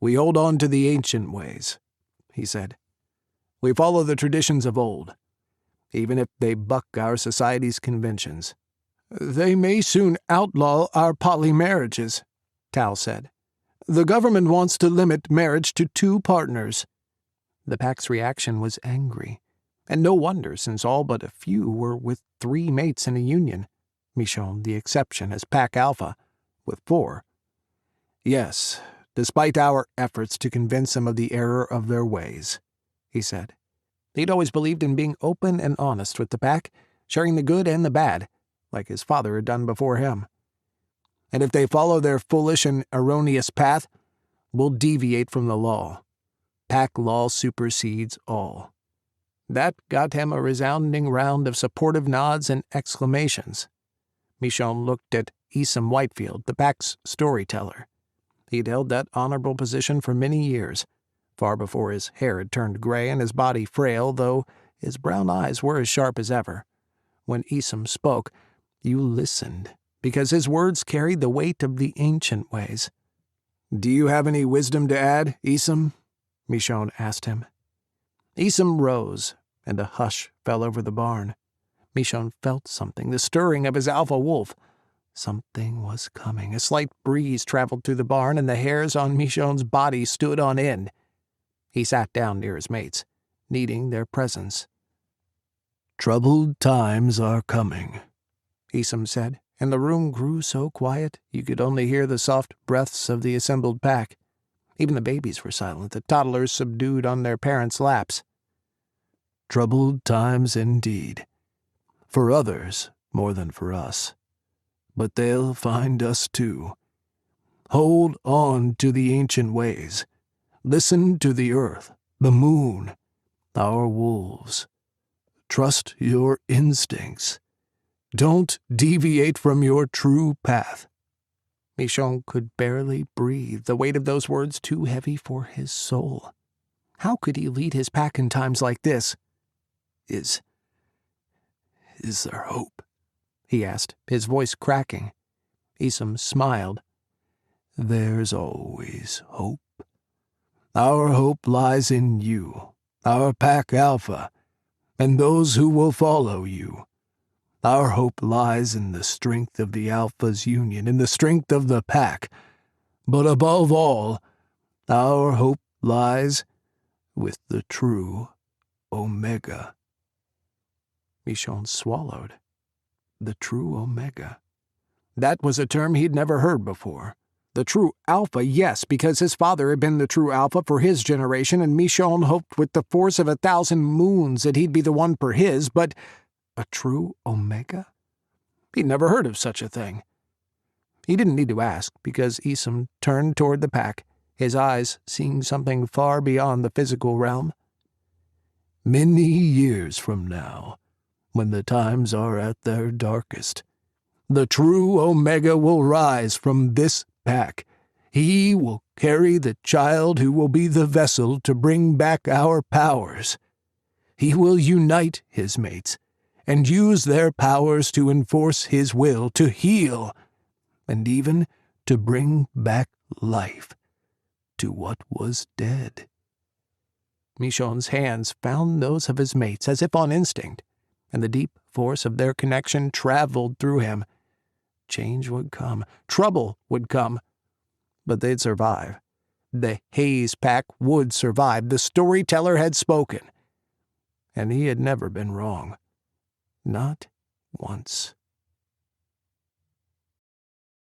"We hold on to the ancient ways," he said. "We follow the traditions of old, even if they buck our society's conventions." "They may soon outlaw our polymarriages," Tal said. "The government wants to limit marriage to 2 partners." The pack's reaction was angry, and no wonder, since all but a few were with 3 mates in a union, Michonne the exception as Pack Alpha, with 4. "Yes, despite our efforts to convince them of the error of their ways," he said. He'd always believed in being open and honest with the pack, sharing the good and the bad, like his father had done before him. "And if they follow their foolish and erroneous path, we'll deviate from the law. Pack law supersedes all." That got him a resounding round of supportive nods and exclamations. Michonne looked at Esom Whitefield, the pack's storyteller. He'd held that honorable position for many years, far before his hair had turned gray and his body frail, though his brown eyes were as sharp as ever. When Esom spoke, you listened, because his words carried the weight of the ancient ways. "Do you have any wisdom to add, Esom?" Michonne asked him. Esom rose, and a hush fell over the barn. Michonne felt something, the stirring of his alpha wolf. Something was coming. A slight breeze traveled through the barn, and the hairs on Michonne's body stood on end. He sat down near his mates, needing their presence. "Troubled times are coming," Esom said, and the room grew so quiet you could only hear the soft breaths of the assembled pack. Even the babies were silent, the toddlers subdued on their parents' laps. "Troubled times indeed. For others more than for us. But they'll find us too. Hold on to the ancient ways. Listen to the earth, the moon, our wolves. Trust your instincts. Don't deviate from your true path." Michonne could barely breathe, the weight of those words too heavy for his soul. How could he lead his pack in times like this? Is there hope?" he asked, his voice cracking. Esom smiled. "There's always hope. Our hope lies in you, our Pack Alpha, and those who will follow you. Our hope lies in the strength of the Alpha's union, in the strength of the pack. But above all, our hope lies with the true Omega." Michonne swallowed. The true Omega. That was a term he'd never heard before. The true Alpha, yes, because his father had been the true Alpha for his generation, and Michonne hoped with the force of 1,000 moons that he'd be the one for his, but a true Omega? He'd never heard of such a thing. He didn't need to ask, because Esom turned toward the pack, his eyes seeing something far beyond the physical realm. "Many years from now, when the times are at their darkest, the true Omega will rise from this pack. He will carry the child who will be the vessel to bring back our powers. He will unite his mates and use their powers to enforce his will, to heal, and even to bring back life to what was dead." Michonne's hands found those of his mates as if on instinct, and the deep force of their connection traveled through him. Change would come. Trouble would come. But they'd survive. The Hayes Pack would survive. The storyteller had spoken. And he had never been wrong. Not once.